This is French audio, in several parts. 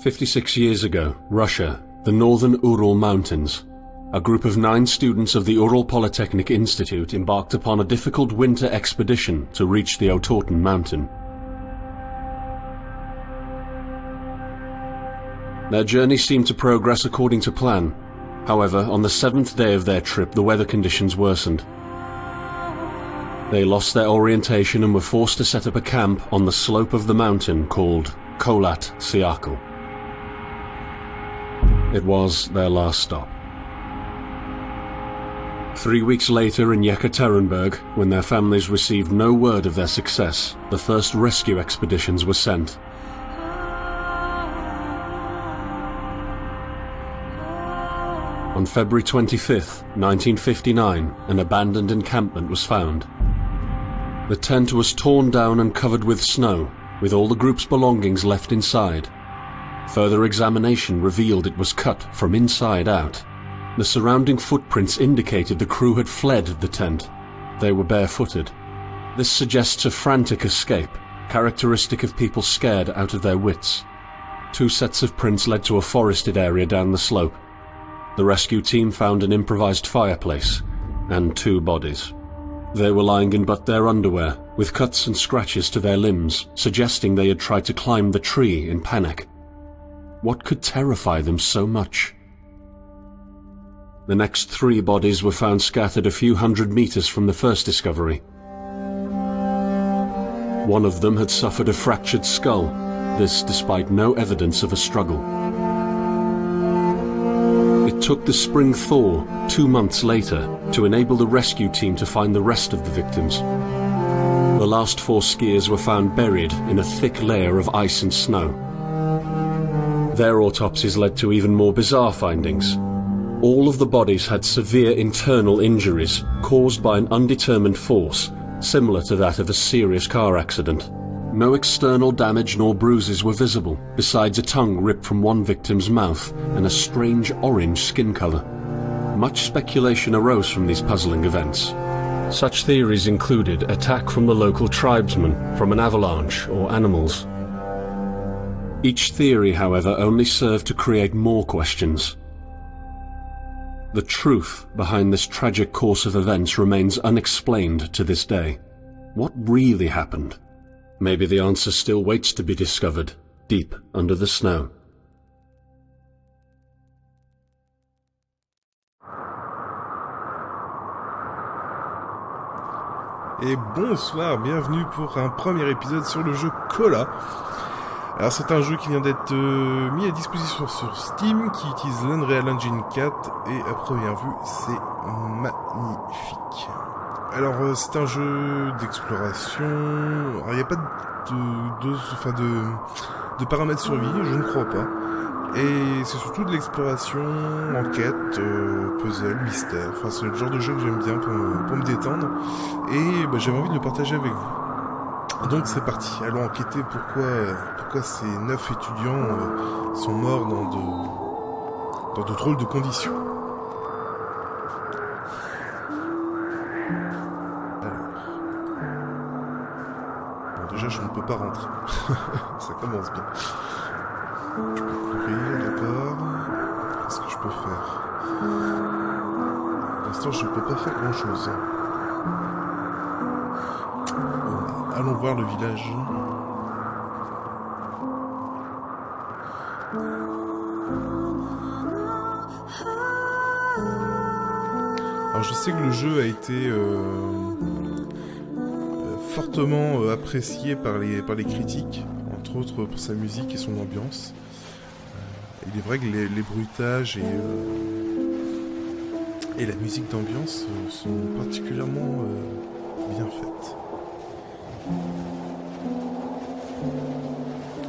56 years ago, Russia, the northern Ural Mountains. A group of 9 students of the Ural Polytechnic Institute embarked upon a difficult winter expedition to reach the Otorten mountain. Their journey seemed to progress according to plan. However, on the 7th day of their trip, the weather conditions worsened. They lost their orientation and were forced to set up a camp on the slope of the mountain called Kholat Syakhl. It was their last stop. 3 weeks later in Yekaterinburg, when their families received no word of their success, the first rescue expeditions were sent. On February 25, 1959, an abandoned encampment was found. The tent was torn down and covered with snow, with all the group's belongings left inside. Further examination revealed it was cut from inside out. The surrounding footprints indicated the crew had fled the tent. They were barefooted. This suggests a frantic escape, characteristic of people scared out of their wits. 2 sets of prints led to a forested area down the slope. The rescue team found an improvised fireplace and 2 bodies. They were lying in but their underwear, with cuts and scratches to their limbs, suggesting they had tried to climb the tree in panic. What could terrify them so much? The next 3 bodies were found scattered a few hundred meters from the first discovery. One of them had suffered a fractured skull, this despite no evidence of a struggle. It took the spring thaw 2 months later to enable the rescue team to find the rest of the victims. The last 4 skiers were found buried in a thick layer of ice and snow. Their autopsies led to even more bizarre findings. All of the bodies had severe internal injuries caused by an undetermined force, similar to that of a serious car accident. No external damage nor bruises were visible, besides a tongue ripped from one victim's mouth and a strange orange skin color. Much speculation arose from these puzzling events. Such theories included attack from the local tribesmen, from an avalanche, or animals. Each theory, however, only served to create more questions. The truth behind this tragic course of events remains unexplained to this day. What really happened? Maybe the answer still waits to be discovered, deep under the snow. Et bonsoir, bienvenue pour un premier épisode sur le jeu Kholat. Alors c'est un jeu qui vient d'être mis à disposition sur Steam, qui utilise l'Unreal Engine 4, et à première vue, c'est magnifique. Alors c'est un jeu d'exploration. Alors il n'y a pas de paramètres survie, je ne crois pas. Et c'est surtout de l'exploration, enquête, puzzle, mystère. Enfin c'est le genre de jeu que j'aime bien pour me détendre. Et j'avais envie de le partager avec vous. Donc c'est parti, allons enquêter pourquoi ces 9 étudiants sont morts dans de drôles de conditions. Déjà, je ne peux pas rentrer. Ça commence bien. Je peux courir, d'accord. Qu'est-ce que je peux faire? Pour l'instant, je ne peux pas faire grand-chose. Bon, allons voir le village. Alors, je sais que le jeu a été fortement apprécié par les critiques, entre autres pour sa musique et son ambiance. Il est vrai que les bruitages et la musique d'ambiance sont particulièrement bien faites.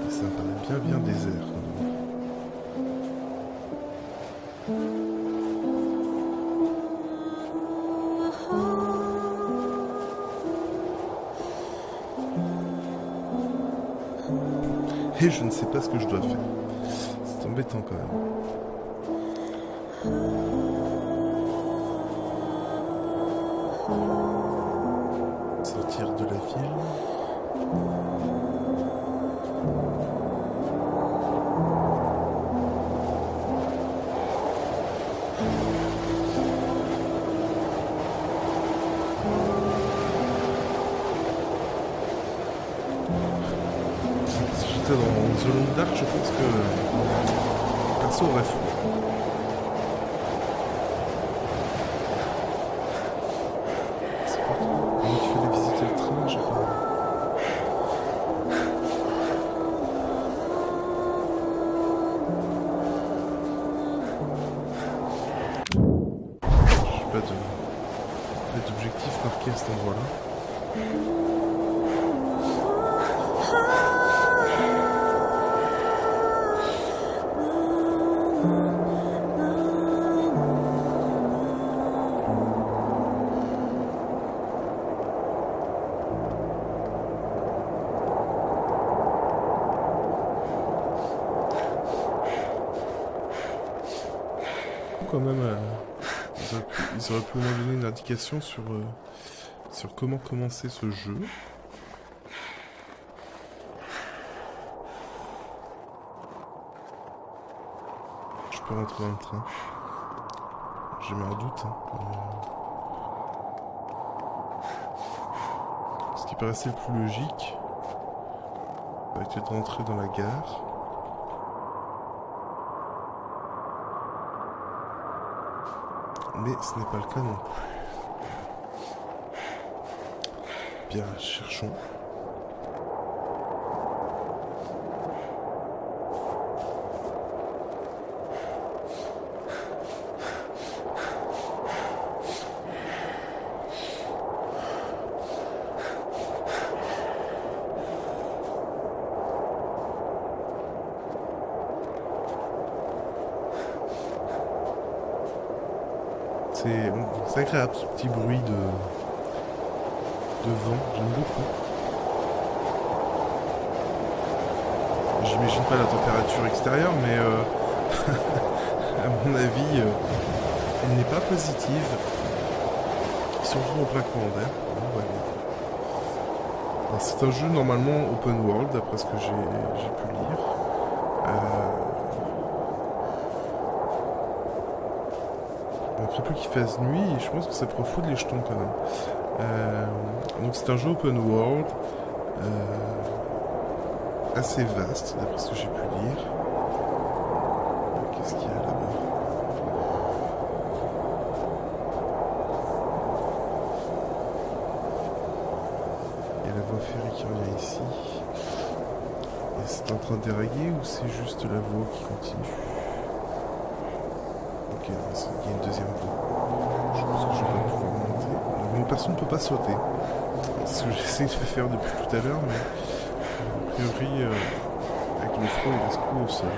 Ça me paraît bien désert. Et je ne sais pas ce que je dois faire. C'est embêtant quand même. Sortir de la ville. j'étais dans The Long Dark, je pense que perso aurait froid. C'est pas trop. Il fallait visiter le train, j'ai pas. J'ai pas d'objectif marqué à cet endroit-là. Quand même, ils auraient pu au moins donner une indication sur comment commencer ce jeu. Je peux rentrer dans le train. J'ai mis un doute. Hein, ce qui paraissait le plus logique, ça a été de rentrer dans la gare. Mais ce n'est pas le cas non plus. Bien, cherchons. C'est agréable ce petit bruit de vent, j'aime beaucoup. J'imagine pas la température extérieure, mais à mon avis, elle n'est pas positive. Surtout en plein courant d'air. C'est un jeu normalement open world, d'après ce que j'ai pu lire. Il ne faut plus qu'il fasse nuit et je pense que ça pourrait foutre les jetons quand même. Donc c'est un jeu open world assez vaste d'après ce que j'ai pu lire. Qu'est-ce qu'il y a là-bas? Il y a la voie ferrée qui revient ici. Et c'est en train de dérailler ou c'est juste la voie qui continue? Ok, il y a une deuxième voie. Je pense que je vais pas pouvoir monter. Donc, mon perso ne peut pas sauter. C'est ce que j'essaie de faire depuis tout à l'heure, mais a priori, avec le froid, il reste plus au sol.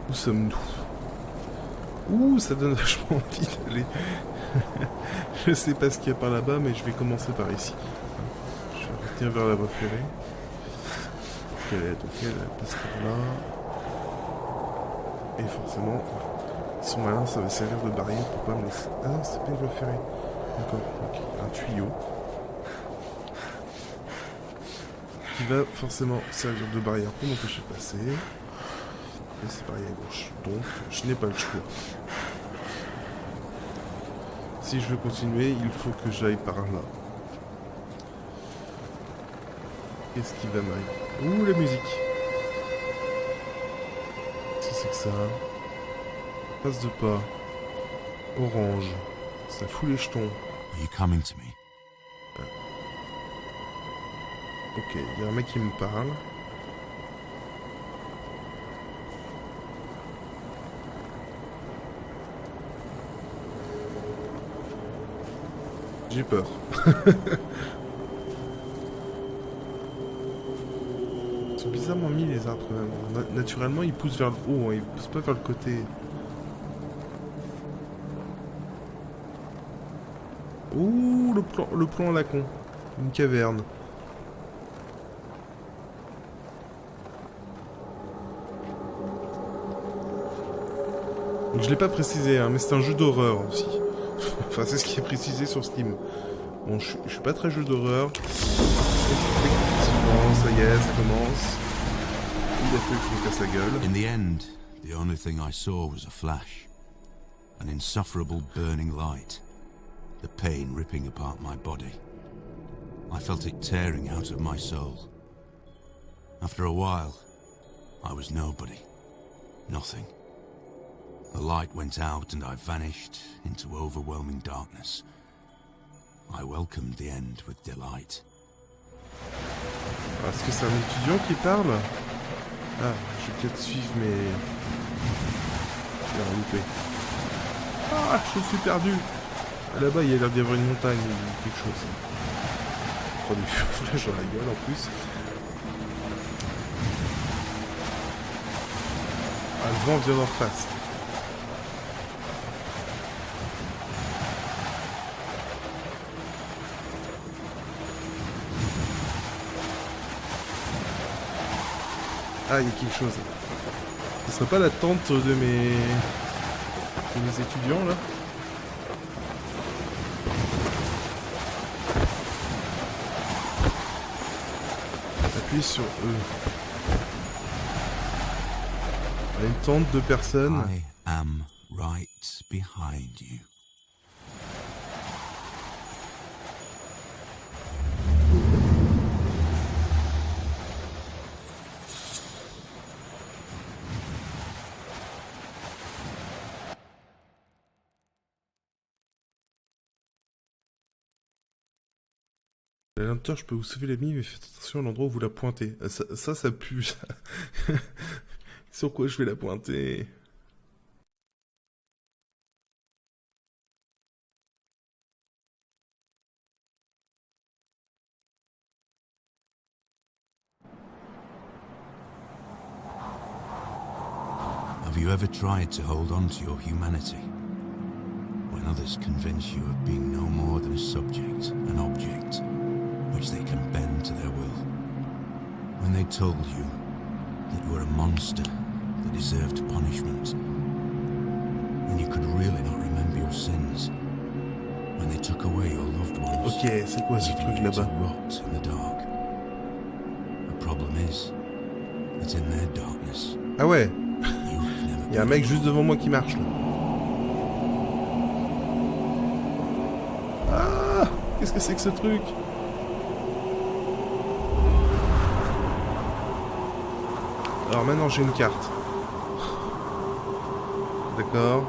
Où sommes-nous? Ouh, ça donne vachement envie d'aller. Je sais pas ce qu'il y a par là-bas, mais je vais commencer par ici. Je vais retenir vers la voie ferrée. Donc elle passe par là. Et forcément, ils sont malins, ça va servir de barrière pour pas me laisser. Ah non, c'est pas une voie ferrée. D'accord, donc un tuyau. Qui va forcément servir de barrière pour m'empêcher de passer. Et c'est pareil à gauche. Donc, je n'ai pas le choix. Si je veux continuer, il faut que j'aille par là. Qu'est-ce qui va m'arriver? Ouh, la musique! Qu'est-ce que c'est que ça? Passe de pas. Orange. Ça fout les jetons. Are you coming to me? Ok, il y a un mec qui me parle. J'ai peur. Ils sont bizarrement mis les arbres quand même. Naturellement ils poussent vers le haut, hein. Ils poussent pas vers le côté. Ouh, le plan à la con. Une caverne. Donc, je l'ai pas précisé, hein, mais c'est un jeu d'horreur aussi. Enfin, c'est ce qui est précisé sur Steam. Bon, je suis pas très jeu d'horreur. Effectivement, ça y est, ça commence. Il a fallu que je me casse la gueule. In the end, the only thing I saw was a flash. An insufferable burning light. The pain ripping apart my body. I felt it tearing out of my soul. After a while, I was nobody. Nothing. The light went out and I vanished into overwhelming darkness. I welcomed the end with delight. Est-ce que c'est un étudiant qui parle? Ah, je vais peut-être suivre mes... J'ai loupé. Ah, je suis perdu. Là-bas, il y a l'air d'y avoir une montagne ou quelque chose. Je prends des flèches dans la gueule en plus. Ah, le vent vient d'en face. Ah, il y a quelque chose. Ce serait pas la tente de mes étudiants là? Appuie sur eux. Il y a une tente de personnes. I am right behind you. La lampe torche peut vous sauver l'ami, mais faites attention à l'endroit où vous la pointez. Ça pue. Ça. Sur quoi je vais la pointer? Have you ever tried to hold on to your humanity? When others convince you of being no more than a subject, an object, which they can bend to their will. When they told you that you were a monster that deserved punishment. When you could really not remember your sins. When they took away your loved ones. Ok, c'est quoi ce truc là-bas? To rot in the dark. The problem is that in their darkness. Ah ouais. You've never Il y a un mec juste devant moi qui marche là. Ah, qu'est-ce que c'est que ce truc? Alors maintenant j'ai une carte. D'accord.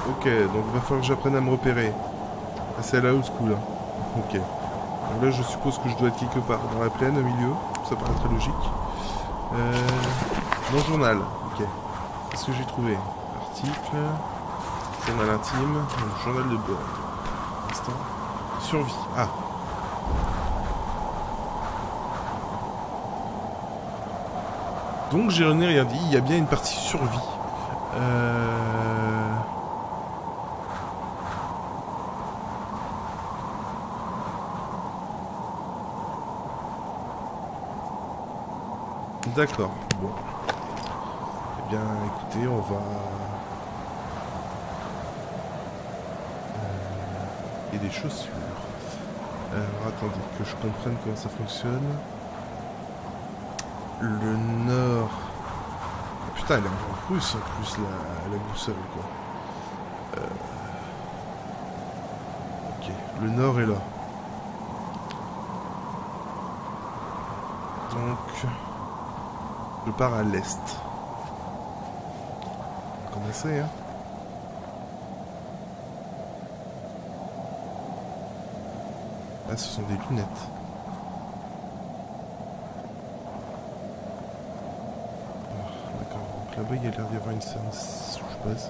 Ok, donc il va falloir que j'apprenne à me repérer. Ah, c'est à la old school. Hein. Ok. Donc là je suppose que je dois être quelque part dans la plaine au milieu. Ça paraît très logique. Dans le journal. Ok. Qu'est-ce que j'ai trouvé? Article. Journal intime. Donc, journal de bord. Instant. Survie. Ah. Donc j'ai rien dit, il y a bien une partie survie. D'accord, bon. Eh bien écoutez, on va... Il y a des chaussures. Alors attendez, que je comprenne comment ça fonctionne. Le nord... Oh, putain, elle est en russe en plus, la boussole, quoi. Ok, le nord est là. Donc... Je pars à l'est. On va commencer, hein. Là, ce sont des lunettes. Là-bas, il y a l'air d'y avoir une séance, je passe.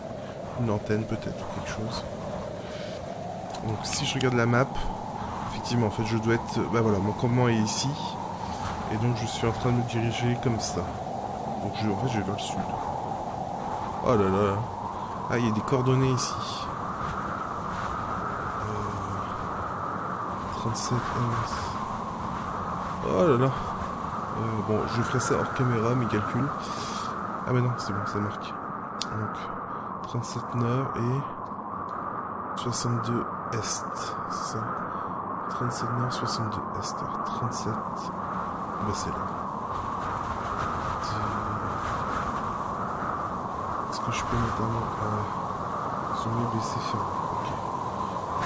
Une antenne peut-être, ou quelque chose. Donc si je regarde la map, effectivement, en fait, je dois être... Bah voilà, mon campement est ici. Et donc je suis en train de me diriger comme ça. Donc en fait, je vais vers le sud. Oh là là. Ah, il y a des coordonnées ici. 37 Oh là là. Bon, je ferai ça hors caméra, mes calculs. Ah mais non, c'est bon, ça marque. Donc 37 nord et 62 est, c'est ça? 37 nord, 62 est. Alors 37, bah c'est là. Est-ce que je peux mettre un zoomer, baisser, fermer? Ok.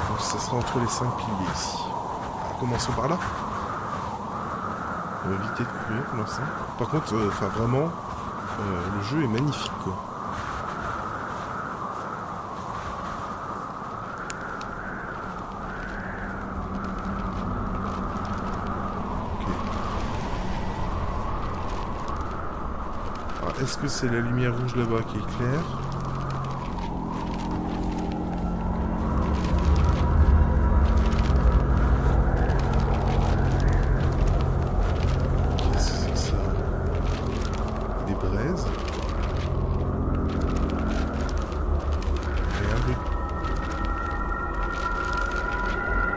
Donc ça sera entre les 5 piliers ici. Alors, commençons par là. On va éviter de courir pour l'instant. Par contre, vraiment, le jeu est magnifique, quoi. Est-ce que c'est la lumière rouge là-bas qui éclaire? Qu'est-ce que c'est que ça? Des braises? Rien de...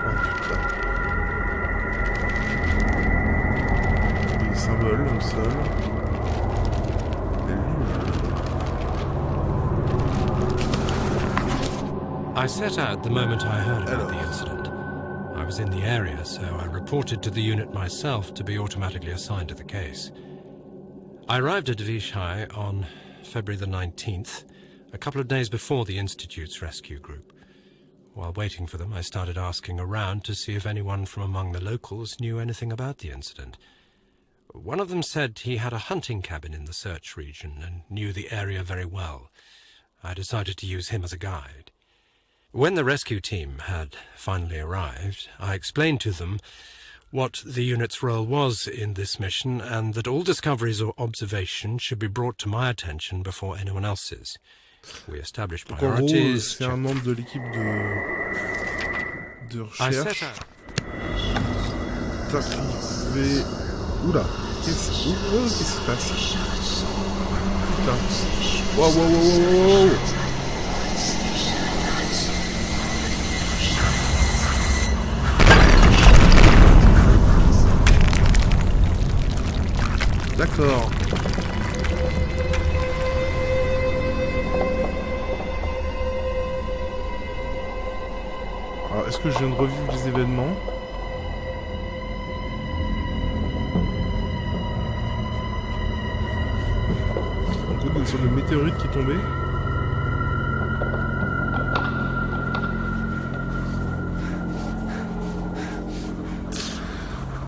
Oh putain. Des symboles au sol. I set out the moment I heard about the incident. I was in the area, so I reported to the unit myself to be automatically assigned to the case. I arrived at Vishai on February the 19th, a couple of days before the Institute's rescue group. While waiting for them, I started asking around to see if anyone from among the locals knew anything about the incident. One of them said he had a hunting cabin in the search region and knew the area very well. I decided to use him as a guide. When the rescue team had finally arrived, I explained to them what the unit's role was in this mission and that all discoveries or observations should be brought to my attention before anyone else's. We established priorities. C'est un membre de l'équipe de recherche. T'arrives... Oula, qu'est-ce qui se passe? Putain. Wow. D'accord. Alors, est-ce que je viens de revivre les événements? Donc, on est sur le météorite qui est tombé.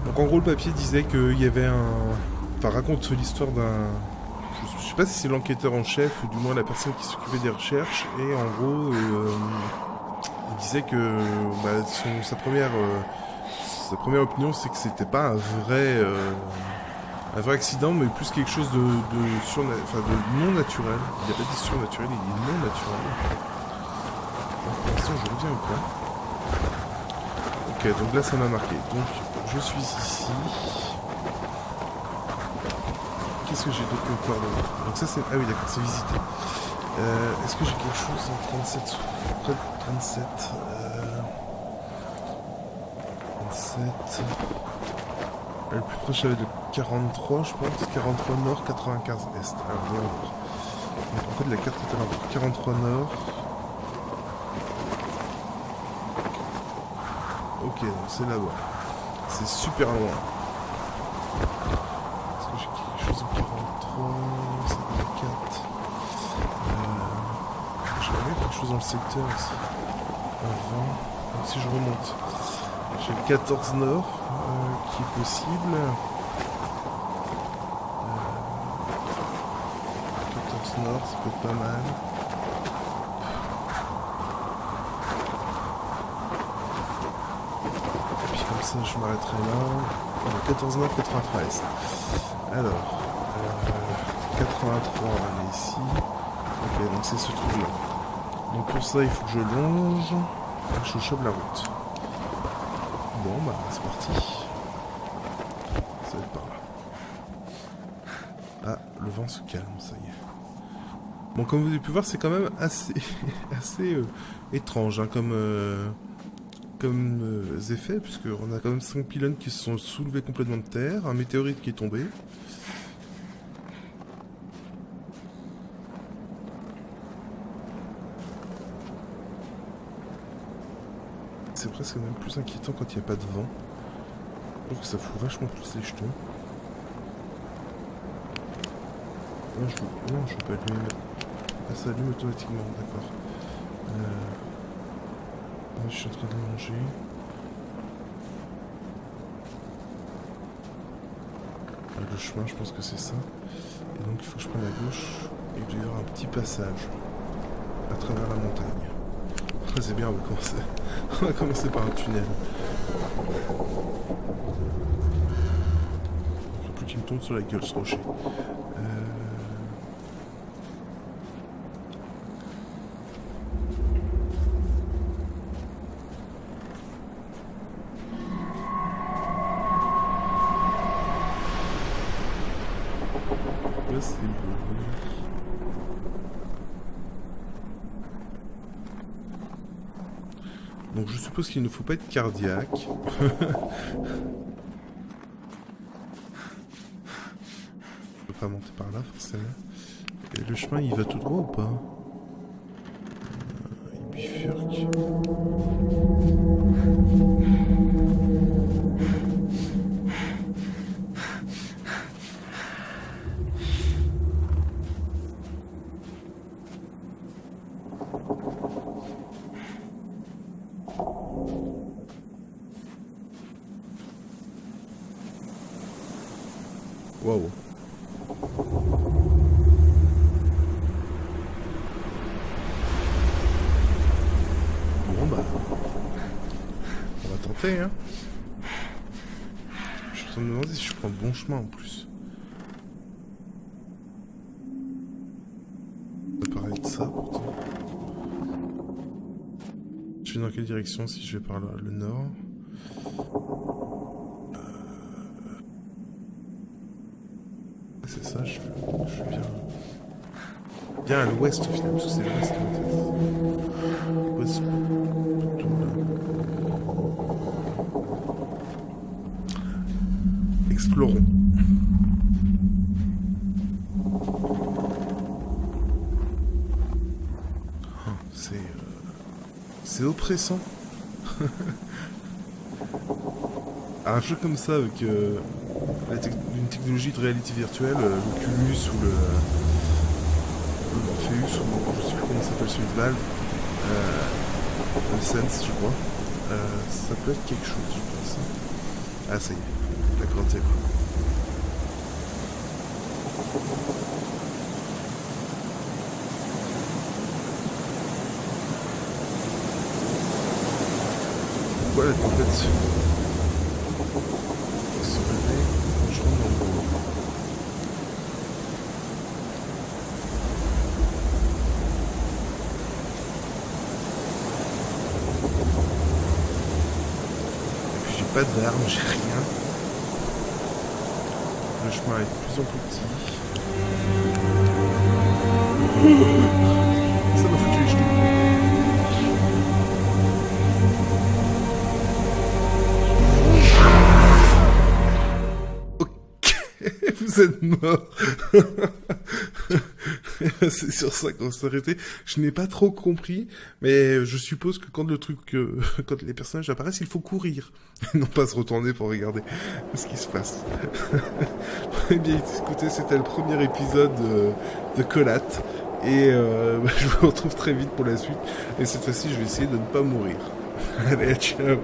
Donc, en gros, le papier disait qu'il y avait un... Enfin, raconte l'histoire d'un... Je sais pas si c'est l'enquêteur en chef ou du moins la personne qui s'occupait des recherches. Et en gros, il disait que sa première opinion, c'est que c'était pas un vrai accident, mais plus quelque chose de non naturel. Il n'a pas dit surnaturel, il dit non naturel. Donc, pour l'instant, je reviens au point. Ok, donc là, ça m'a marqué. Donc, je suis ici. Qu'est-ce que j'ai d'autre comme coordonnées? Donc ça c'est... Ah oui d'accord, c'est visité. Est-ce que j'ai quelque chose en 37? Près de 37. 37... Le plus proche avait de 43 je pense. 43 nord, 95 est. Alors voyons voir. Donc en fait la carte est à l'envers. 43 nord. Ok, donc c'est là-bas. C'est super loin. Chose en 43, ça fait 4. J'aimerais quelque chose dans le secteur aussi. En 20. Donc si je remonte, j'ai le 14 nord qui est possible. 14 nord, ça peut être pas mal. Et puis comme ça, je m'arrêterai là. 14 nord, 93. Alors, 83, on est ici. Ok, donc c'est ce truc-là. Donc pour ça, il faut que je longe. Je chope la route. Bon, bah, c'est parti. Ça va être par là. Ah, le vent se calme, ça y est. Bon, comme vous avez pu voir, c'est quand même assez étrange, hein, comme effet, puisqu'on a quand même 5 pylônes qui se sont soulevés complètement de terre, un météorite qui est tombé. c'est presque même plus inquiétant quand il n'y a pas de vent. Je trouve que ça fout vachement plus les jetons. Non, je peux pas allumer. Ah, ça allume automatiquement, d'accord. Je suis en train de manger. Le chemin, je pense que c'est ça. Et donc il faut que je prenne la gauche. Et il doit y avoir un petit passage à travers la montagne. C'est bien, on va commencer par un tunnel. Il faut plus qu'il me tombe sur la gueule ce rocher. Là, c'est beau. Donc je suppose qu'il ne faut pas être cardiaque. Je peux pas monter par là forcément. Et le chemin il va tout droit ou pas? Il bifurque. Waouh. Bon bah, on va tenter hein. Je suis en train de me demander si je prends le bon chemin en plus. Ça paraît être ça pourtant. Je vais dans quelle direction si je vais par là? Le nord. C'est ça, je suis bien à l'ouest au final, parce que c'est l'ouest qui m'intéresse. Ouest, plutôt là. Explorons. Oh, c'est oppressant. Un jeu comme ça avec une technologie de réalité virtuelle, l'Oculus ou le Morpheus, ou je sais plus comment ça s'appelle celui de Valve, le Sense je crois, ça peut être quelque chose je pense. Ah ça y est, la grande. Pourquoi la tempête je rentre dans le bourg. Et puis j'ai pas d'armes, j'ai rien. Le chemin est de plus en plus petit. Ça m'a foutu les genoux. Vous êtes mort. C'est sur ça qu'on s'est arrêté. Je n'ai pas trop compris, mais je suppose que quand quand les personnages apparaissent, il faut courir, et non pas se retourner pour regarder ce qui se passe. Eh bien, écoutez, c'était le premier épisode de Colat, et je vous retrouve très vite pour la suite. Et cette fois-ci, je vais essayer de ne pas mourir. Allez, ciao.